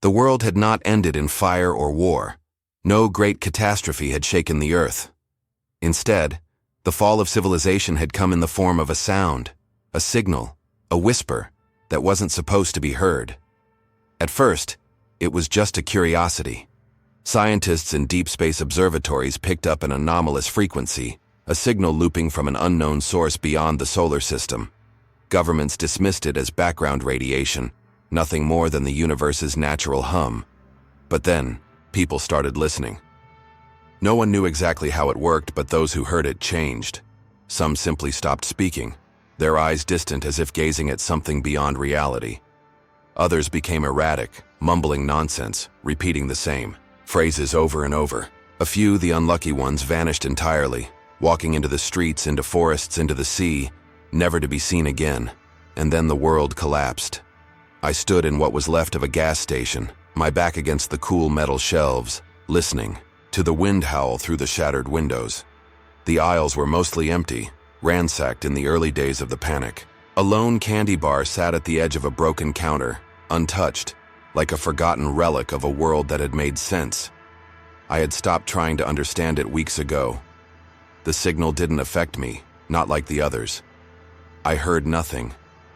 The world had not ended in fire or war. No great catastrophe had shaken the earth. Instead, the fall of civilization had come in the form of a sound, a signal, a whisper that wasn't supposed to be heard. At first, it was just a curiosity. Scientists in deep space observatories picked up an anomalous frequency, a signal looping from an unknown source beyond the solar system. Governments dismissed it as background radiation, nothing more than the universe's natural hum. But then, people started listening. No one knew exactly how it worked, but those who heard it changed. Some simply stopped speaking, their eyes distant as if gazing at something beyond reality. Others became erratic, mumbling nonsense, repeating the same phrases over and over. A few, the unlucky ones, vanished entirely, walking into the streets, into forests, into the sea, never to be seen again. And then the world collapsed. I stood in what was left of a gas station, my back against the cool metal shelves, listening to the wind howl through the shattered windows. The aisles were mostly empty, ransacked in the early days of the panic. A lone candy bar sat at the edge of a broken counter, untouched, like a forgotten relic of a world that had made sense. I had stopped trying to understand it weeks ago. The signal didn't affect me, not like the others. I heard nothing,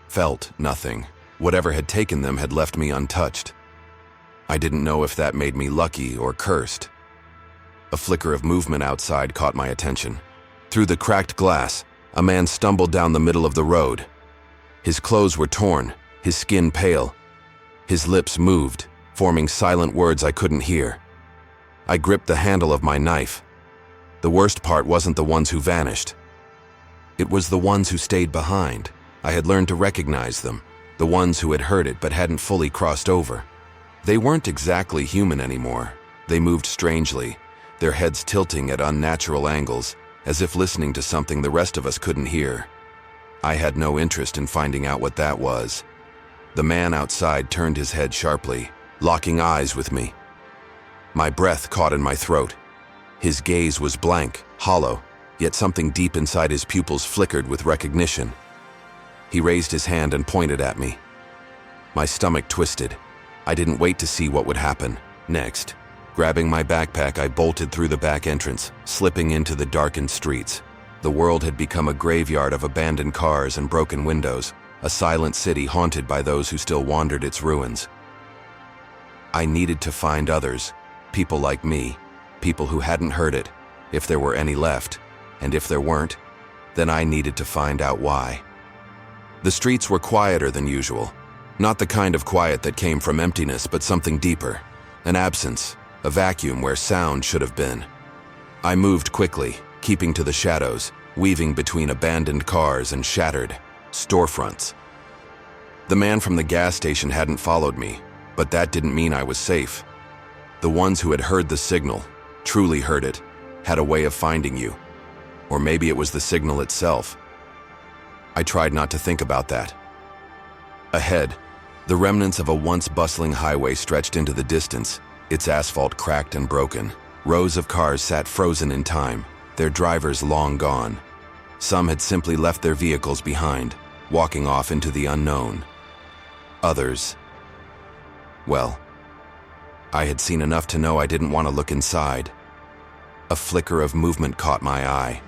felt nothing. Whatever had taken them had left me untouched. I didn't know if that made me lucky or cursed. A flicker of movement outside caught my attention. Through the cracked glass, a man stumbled down the middle of the road. His clothes were torn, his skin pale. His lips moved, forming silent words I couldn't hear. I gripped the handle of my knife. The worst part wasn't the ones who vanished. It was the ones who stayed behind. I had learned to recognize them. The ones who had heard it but hadn't fully crossed over. They weren't exactly human anymore. They moved strangely, their heads tilting at unnatural angles, as if listening to something the rest of us couldn't hear. I had no interest in finding out what that was. The man outside turned his head sharply, locking eyes with me. My breath caught in my throat. His gaze was blank, hollow, yet something deep inside his pupils flickered with recognition. He raised his hand and pointed at me. My stomach twisted. I didn't wait to see what would happen next. Grabbing my backpack, I bolted through the back entrance, slipping into the darkened streets. The world had become a graveyard of abandoned cars and broken windows, a silent city haunted by those who still wandered its ruins. I needed to find others, people like me, people who hadn't heard it, if there were any left, and if there weren't, then I needed to find out why. The streets were quieter than usual. Not the kind of quiet that came from emptiness, but something deeper. An absence, a vacuum where sound should have been. I moved quickly, keeping to the shadows, weaving between abandoned cars and shattered storefronts. The man from the gas station hadn't followed me, but that didn't mean I was safe. The ones who had heard the signal, truly heard it, had a way of finding you. Or maybe it was the signal itself. I tried not to think about that. Ahead, the remnants of a once bustling highway stretched into the distance, its asphalt cracked and broken. Rows of cars sat frozen in time, their drivers long gone. Some had simply left their vehicles behind, walking off into the unknown. Others, well, I had seen enough to know I didn't want to look inside. A flicker of movement caught my eye.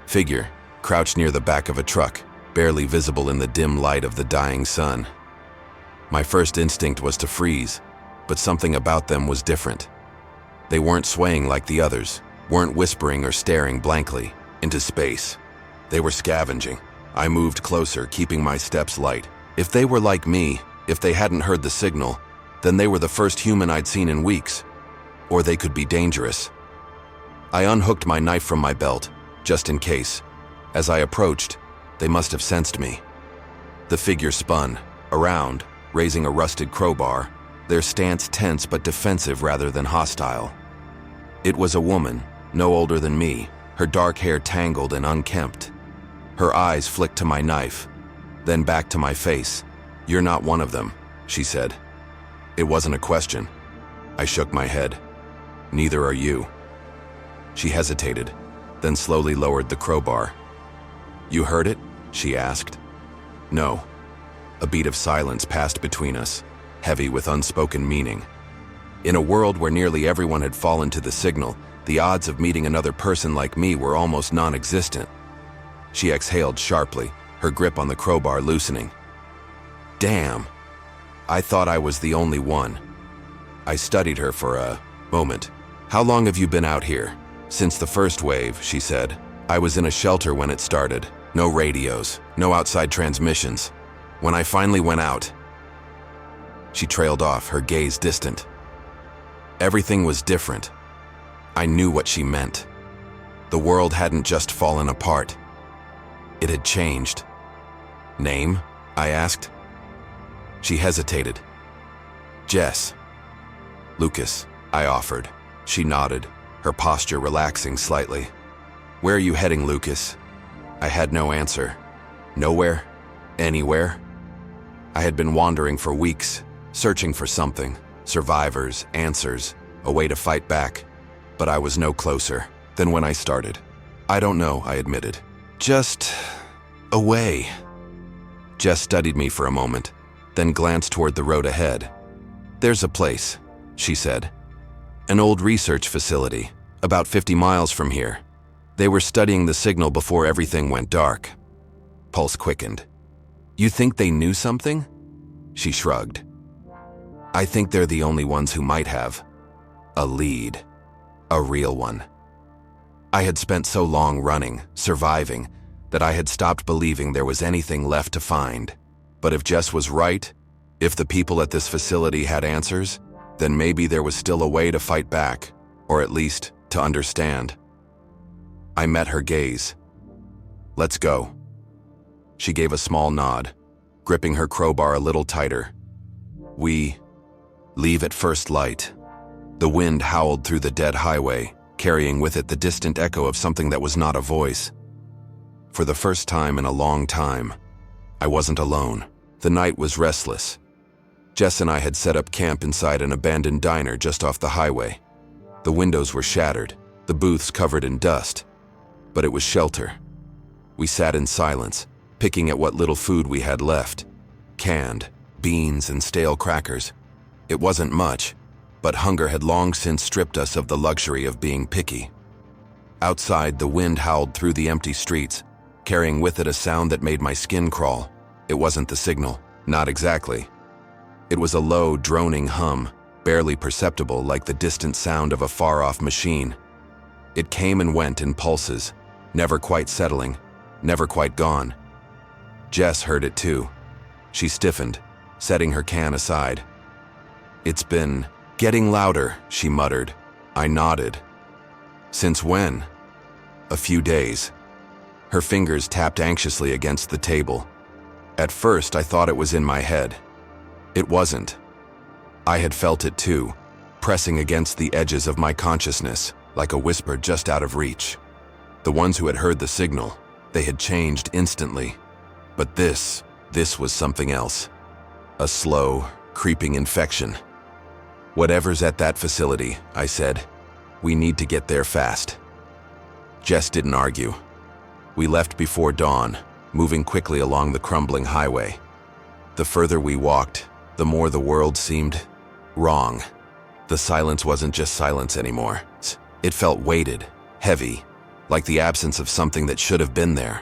Figure, crouched near the back of a truck, barely visible in the dim light of the dying sun. My first instinct was to freeze, but something about them was different. They weren't swaying like the others, weren't whispering or staring blankly into space. They were scavenging. I moved closer, keeping my steps light. If they were like me, if they hadn't heard the signal, then they were the first human I'd seen in weeks. Or they could be dangerous. I unhooked my knife from my belt, just in case. As I approached, they must have sensed me. The figure spun, around, raising a rusted crowbar, their stance tense but defensive rather than hostile. It was a woman, no older than me, her dark hair tangled and unkempt. Her eyes flicked to my knife, then back to my face. "You're not one of them," she said. It wasn't a question. I shook my head. "Neither are you." She hesitated, then slowly lowered the crowbar. "You heard it?" she asked. "No." A beat of silence passed between us. heavy with unspoken meaning. In a world where nearly everyone had fallen to the signal, the odds of meeting another person like me were almost non-existent. She exhaled sharply, her grip on the crowbar loosening. Damn. I thought I was the only one. I studied her for a moment. How long have you been out here? Since the first wave, she said. I was in a shelter when it started. No radios, no outside transmissions. When I finally went out, she trailed off, her gaze distant. Everything was different. I knew what she meant. The world hadn't just fallen apart. It had changed. Name? I asked. She hesitated. Jess. Lucas, I offered. She nodded, her posture relaxing slightly. Where are you heading, Lucas? I had no answer. Nowhere? Anywhere? I had been wandering for weeks, searching for something, survivors, answers, a way to fight back. But I was no closer than when I started. I don't know, I admitted. Just away. Jess studied me for a moment, then glanced toward the road ahead. There's a place, she said. An old research facility, about 50 miles from here. They were studying the signal before everything went dark. Pulse quickened. You think they knew something? She shrugged. I think they're the only ones who might have. A lead. A real one. I had spent so long running, surviving, that I had stopped believing there was anything left to find. But if Jess was right, if the people at this facility had answers, then maybe there was still a way to fight back, or at least to understand. I met her gaze. Let's go. She gave a small nod, gripping her crowbar a little tighter. We leave at first light. The wind howled through the dead highway, carrying with it the distant echo of something that was not a voice. For the first time in a long time, I wasn't alone. The night was restless. Jess and I had set up camp inside an abandoned diner just off the highway. The windows were shattered, the booths covered in dust, but it was shelter. We sat in silence, picking at what little food we had left. Canned beans and stale crackers. It wasn't much, but hunger had long since stripped us of the luxury of being picky. Outside, the wind howled through the empty streets, carrying with it a sound that made my skin crawl. It wasn't the signal, not exactly. It was a low, droning hum, barely perceptible, like the distant sound of a far-off machine. It came and went in pulses, never quite settling, never quite gone. Jess heard it too. She stiffened, setting her can aside. It's been getting louder, she muttered. I nodded. Since when? A few days. Her fingers tapped anxiously against the table. At first, I thought it was in my head. It wasn't. I had felt it too, pressing against the edges of my consciousness, like a whisper just out of reach. The ones who had heard the signal, they had changed instantly. But this was something else. A slow, creeping infection. Whatever's at that facility, I said, we need to get there fast. Jess didn't argue. We left before dawn, moving quickly along the crumbling highway. The further we walked, the more the world seemed wrong. The silence wasn't just silence anymore. It felt weighted, heavy, like the absence of something that should have been there.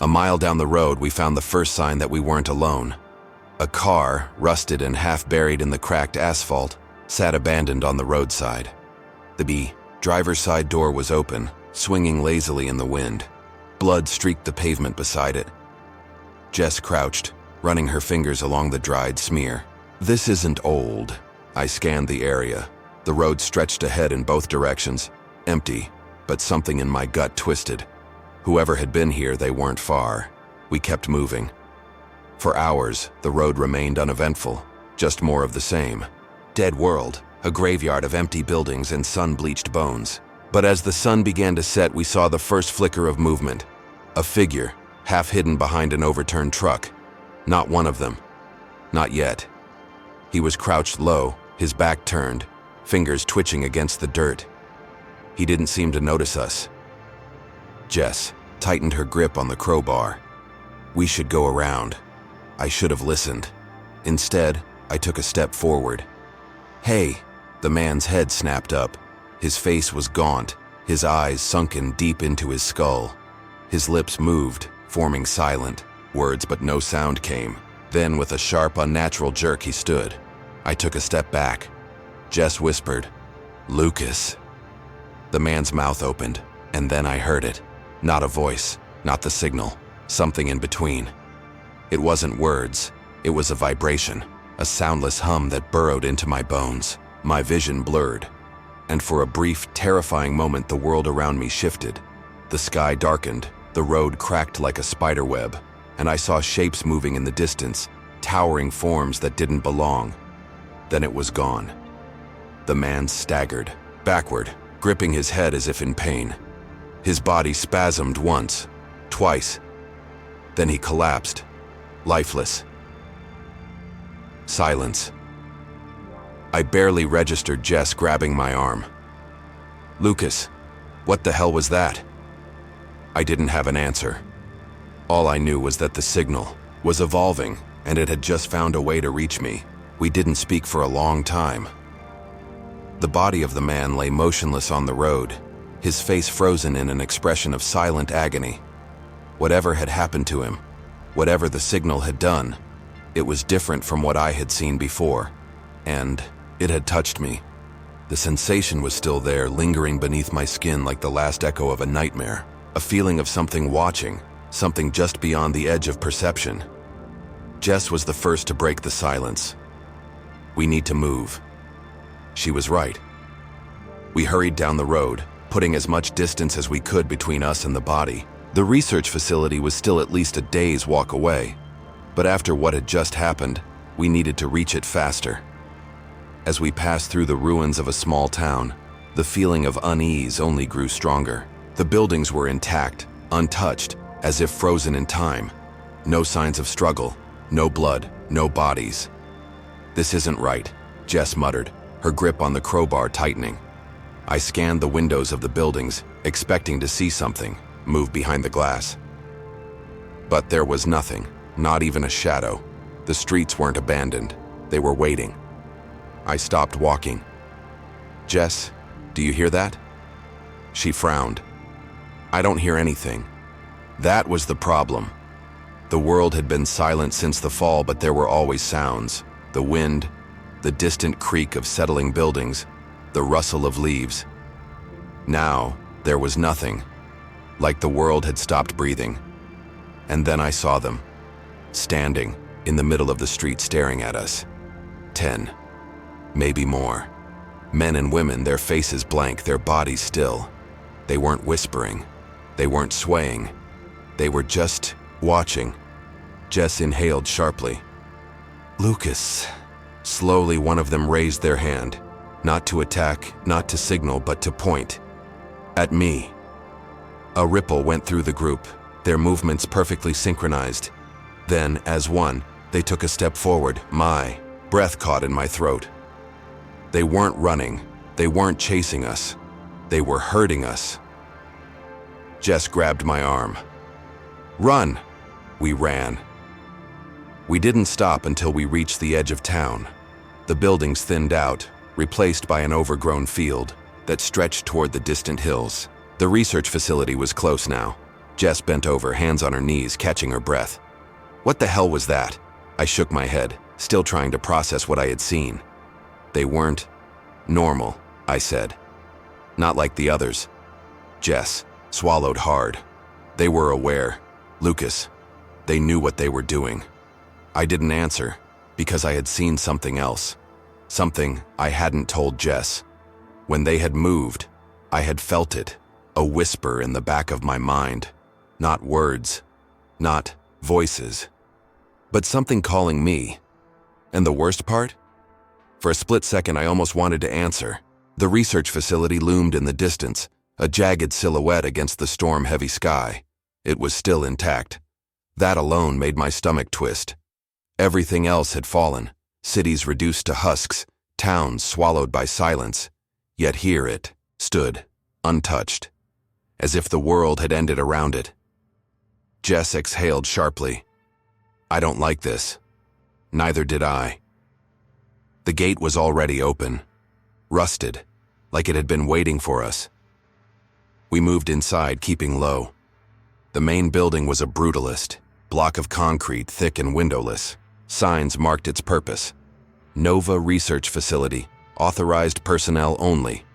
A mile down the road, we found the first sign that we weren't alone. A car, rusted and half buried in the cracked asphalt, sat abandoned on the roadside. The driver's side door was open, swinging lazily in the wind. Blood streaked the pavement beside it. Jess crouched, running her fingers along the dried smear. This isn't old. I scanned the area. The road stretched ahead in both directions, empty, but something in my gut twisted. Whoever had been here, they weren't far. We kept moving. For hours, the road remained uneventful, just more of the same. Dead world, a graveyard of empty buildings and sun-bleached bones. But as the sun began to set, we saw the first flicker of movement. A figure, half hidden behind an overturned truck. Not one of them. Not yet. He was crouched low, his back turned, fingers twitching against the dirt. He didn't seem to notice us. Jess tightened her grip on the crowbar. We should go around. I should have listened. Instead, I took a step forward. "Hey!" The man's head snapped up. His face was gaunt, his eyes sunken deep into his skull. His lips moved, forming silent words, but no sound came. Then, with a sharp, unnatural jerk, he stood. I took a step back. Jess whispered, "Lucas." The man's mouth opened, and then I heard it. Not a voice, not the signal, something in between. It wasn't words, it was a vibration, a soundless hum that burrowed into my bones. My vision blurred, and for a brief, terrifying moment the world around me shifted. The sky darkened, the road cracked like a spider web, and I saw shapes moving in the distance, towering forms that didn't belong. Then it was gone. The man staggered, backward, gripping his head as if in pain. His body spasmed once, twice. Then he collapsed, lifeless. Silence. I barely registered Jess grabbing my arm. "Lucas, what the hell was that?" I didn't have an answer. All I knew was that the signal was evolving, and it had just found a way to reach me. We didn't speak for a long time. The body of the man lay motionless on the road, his face frozen in an expression of silent agony. Whatever had happened to him, whatever the signal had done, it was different from what I had seen before, and it had touched me. The sensation was still there, lingering beneath my skin like the last echo of a nightmare, a feeling of something watching, something just beyond the edge of perception. Jess was the first to break the silence. "We need to move." She was right. We hurried down the road, putting as much distance as we could between us and the body. The research facility was still at least a day's walk away, but after what had just happened, we needed to reach it faster. As we passed through the ruins of a small town, the feeling of unease only grew stronger. The buildings were intact, untouched, as if frozen in time. No signs of struggle, no blood, no bodies. "This isn't right," Jess muttered, her grip on the crowbar tightening. I scanned the windows of the buildings, expecting to see something move behind the glass. But there was nothing, not even a shadow. The streets weren't abandoned, they were waiting. I stopped walking. "Jess, do you hear that?" She frowned. "I don't hear anything." That was the problem. The world had been silent since the fall, but there were always sounds. The wind, the distant creak of settling buildings, the rustle of leaves. Now, there was nothing, like the world had stopped breathing. And then I saw them, standing in the middle of the street staring at us. 10, maybe more. Men and women, their faces blank, their bodies still. They weren't whispering, they weren't swaying. They were just watching. Jess inhaled sharply. "Lucas." Slowly, one of them raised their hand, not to attack, not to signal, but to point. At me. A ripple went through the group, their movements perfectly synchronized. Then, as one, they took a step forward. My breath caught in my throat. They weren't running, they weren't chasing us, they were hurting us. Jess grabbed my arm. "Run!" We ran. We didn't stop until we reached the edge of town. The buildings thinned out, replaced by an overgrown field that stretched toward the distant hills. The research facility was close now. Jess bent over, hands on her knees, catching her breath. "What the hell was that?" I shook my head, still trying to process what I had seen. "They weren't normal," I said. "Not like the others." Jess swallowed hard. "They were aware. Lucas, they knew what they were doing." I didn't answer, because I had seen something else. Something I hadn't told Jess. When they had moved, I had felt it, a whisper in the back of my mind. Not words, not voices, but something calling me. And the worst part? For a split second, I almost wanted to answer. The research facility loomed in the distance, a jagged silhouette against the storm-heavy sky. It was still intact. That alone made my stomach twist. Everything else had fallen, cities reduced to husks, towns swallowed by silence. Yet here it stood, untouched, as if the world had ended around it. Jess exhaled sharply. "I don't like this." Neither did I. The gate was already open, rusted, like it had been waiting for us. We moved inside, keeping low. The main building was a brutalist, block of concrete, thick and windowless. Signs marked its purpose. Nova Research Facility, authorized personnel only.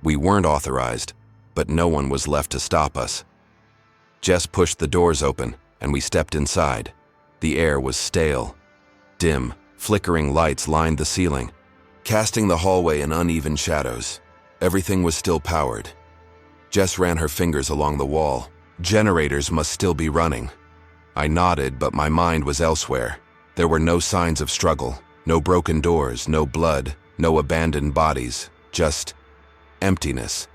We weren't authorized, but no one was left to stop us. Jess pushed the doors open, and we stepped inside. The air was stale. Dim, flickering lights lined the ceiling, casting the hallway in uneven shadows. Everything was still powered. Jess ran her fingers along the wall. Generators must still be running. I nodded, but my mind was elsewhere. There were no signs of struggle, no broken doors, no blood, no abandoned bodies, just emptiness.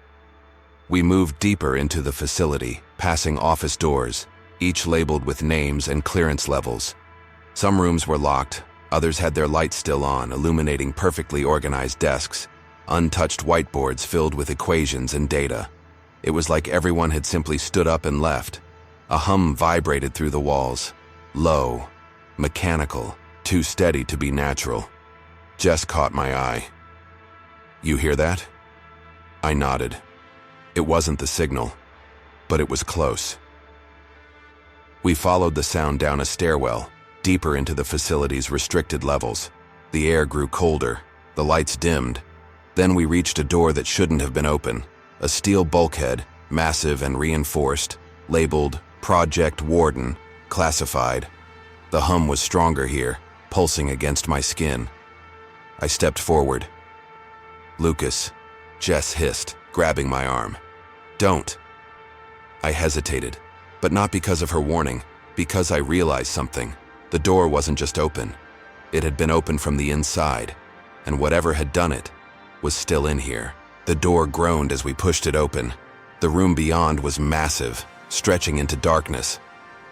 We moved deeper into the facility, passing office doors, each labeled with names and clearance levels. Some rooms were locked, others had their lights still on, illuminating perfectly organized desks, untouched whiteboards filled with equations and data. It was like everyone had simply stood up and left. A hum vibrated through the walls, low, mechanical, too steady to be natural. Jess caught my eye. "You hear that?" I nodded. It wasn't the signal, but it was close. We followed the sound down a stairwell, deeper into the facility's restricted levels. The air grew colder, the lights dimmed. Then we reached a door that shouldn't have been open. A steel bulkhead, massive and reinforced, labeled Project Warden, classified. The hum was stronger here, pulsing against my skin. I stepped forward. "Lucas," Jess hissed, grabbing my arm. "Don't." I hesitated, but not because of her warning, because I realized something. The door wasn't just open. It had been opened from the inside, and whatever had done it was still in here. The door groaned as we pushed it open. The room beyond was massive, stretching into darkness.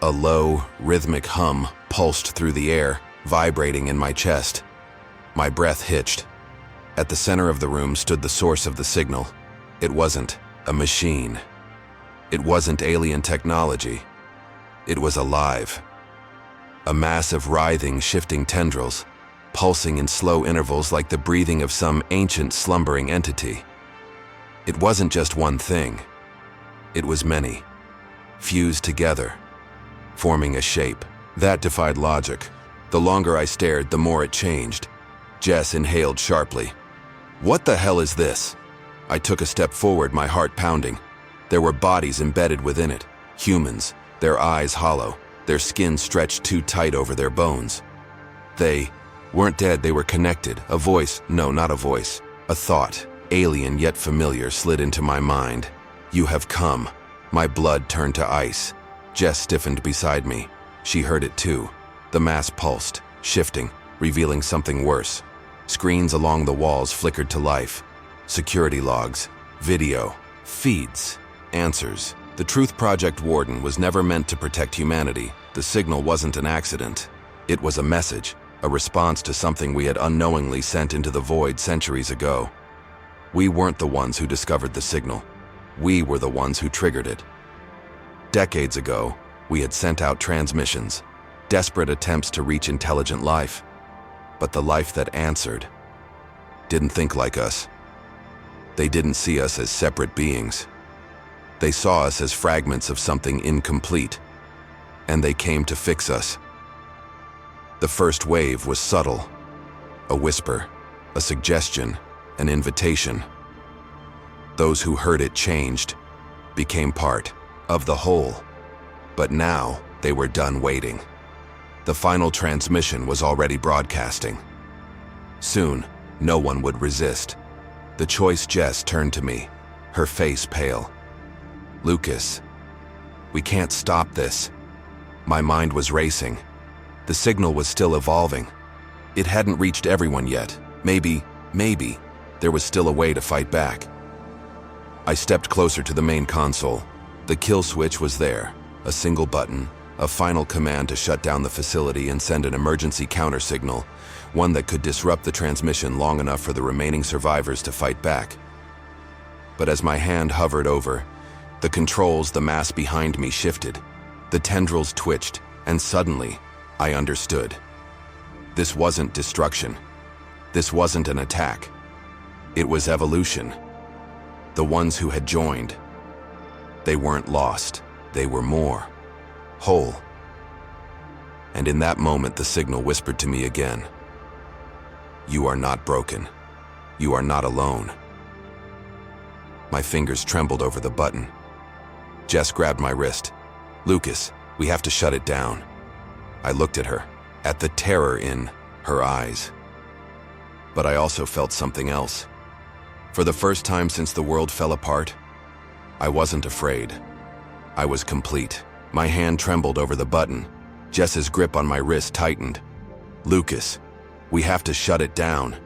A low, rhythmic hum pulsed through the air, vibrating in my chest. My breath hitched. At the center of the room stood the source of the signal. It wasn't a machine. It wasn't alien technology. It was alive. A mass of writhing, shifting tendrils, pulsing in slow intervals like the breathing of some ancient, slumbering entity. It wasn't just one thing. It was many, fused together, forming a shape. That defied logic. The longer I stared, the more it changed. Jess inhaled sharply. "What the hell is this?" I took a step forward, my heart pounding. There were bodies embedded within it, humans, their eyes hollow, their skin stretched too tight over their bones. They weren't dead, they were connected. A voice, no, not a voice, a thought, alien yet familiar, slid into my mind. "You have come." My blood turned to ice. Jess stiffened beside me. She heard it too. The mass pulsed, shifting, revealing something worse. Screens along the walls flickered to life. Security logs, video, feeds, answers. The Truth Project Warden was never meant to protect humanity. The signal wasn't an accident. It was a message, a response to something we had unknowingly sent into the void centuries ago. We weren't the ones who discovered the signal. We were the ones who triggered it. Decades ago, we had sent out transmissions, desperate attempts to reach intelligent life. But the life that answered didn't think like us. They didn't see us as separate beings. They saw us as fragments of something incomplete, and they came to fix us. The first wave was subtle, a whisper, a suggestion, an invitation. Those who heard it changed, became part of the whole. But now they were done waiting. The final transmission was already broadcasting. Soon, no one would resist. The choice Jess turned to me, her face pale. "Lucas, we can't stop this." My mind was racing. The signal was still evolving. It hadn't reached everyone yet. Maybe, there was still a way to fight back. I stepped closer to the main console. The kill switch was there, a single button, a final command to shut down the facility and send an emergency counter signal, one that could disrupt the transmission long enough for the remaining survivors to fight back. But as my hand hovered over the controls, the mass behind me shifted. The tendrils twitched, and suddenly, I understood. This wasn't destruction. This wasn't an attack. It was evolution. The ones who had joined, they weren't lost. They were more whole. And in that moment, the signal whispered to me again. You are not broken. You are not alone. My fingers trembled over the button. Jess grabbed my wrist. Lucas, we have to shut it down. I looked at her, at the terror in her eyes. But I also felt something else. For the first time since the world fell apart, I wasn't afraid. I was complete. My hand trembled over the button. Jess's grip on my wrist tightened. Lucas, we have to shut it down.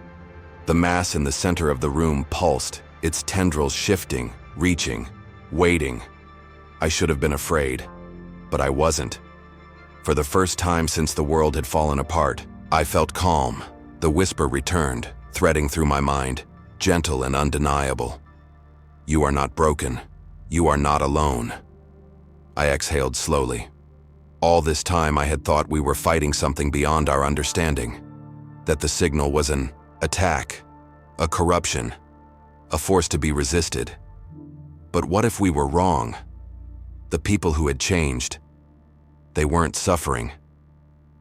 The mass in the center of the room pulsed, its tendrils shifting, reaching, waiting. I should have been afraid, but I wasn't. For the first time since the world had fallen apart, I felt calm. The whisper returned, threading through my mind, gentle and undeniable. You are not broken. You are not alone. I exhaled slowly. All this time I had thought we were fighting something beyond our understanding, that the signal was an attack, a corruption, a force to be resisted. But what if we were wrong? The people who had changed, they weren't suffering.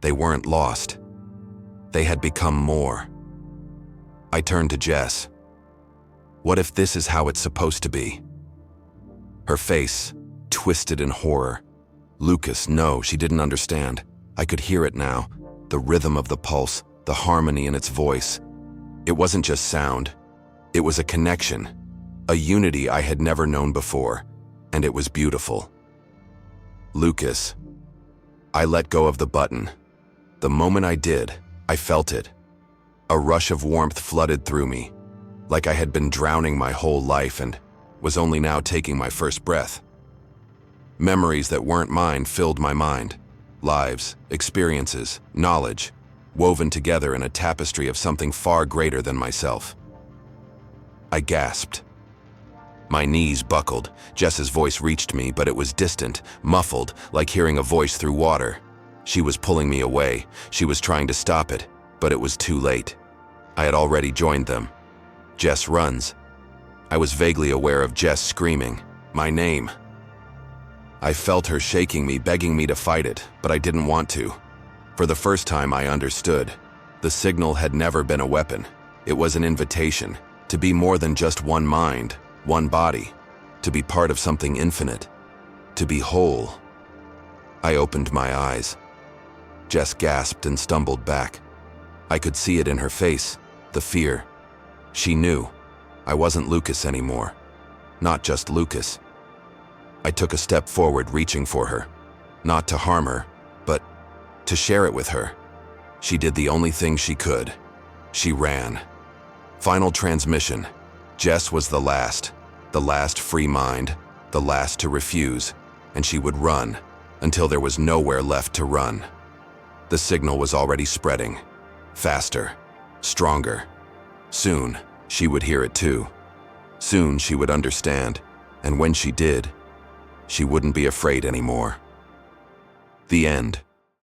They weren't lost. They had become more. I turned to Jess. What if this is how it's supposed to be? Her face twisted in horror. Lucas, no, she didn't understand. I could hear it now, the rhythm of the pulse, the harmony in its voice. It wasn't just sound. It was a connection, a unity I had never known before, and it was beautiful. Lucas. I let go of the button. The moment I did, I felt it. A rush of warmth flooded through me, like I had been drowning my whole life and was only now taking my first breath. Memories that weren't mine filled my mind. Lives, experiences, knowledge, woven together in a tapestry of something far greater than myself. I gasped. My knees buckled. Jess's voice reached me, but it was distant, muffled, like hearing a voice through water. She was pulling me away. She was trying to stop it, but it was too late. I had already joined them. Jess runs. I was vaguely aware of Jess screaming, my name. I felt her shaking me, begging me to fight it, but I didn't want to. For the first time, I understood. The signal had never been a weapon. It was an invitation to be more than just one mind, one body, to be part of something infinite, to be whole. I opened my eyes. Jess gasped and stumbled back. I could see it in her face, the fear. She knew. I wasn't Lucas anymore. Not just Lucas. I took a step forward, reaching for her. Not to harm her, but to share it with her. She did the only thing she could. She ran. Final transmission. Jess was the last free mind, the last to refuse, and she would run until there was nowhere left to run. The signal was already spreading. Faster, stronger. Soon, she would hear it too. Soon she would understand, and when she did, she wouldn't be afraid anymore. The end.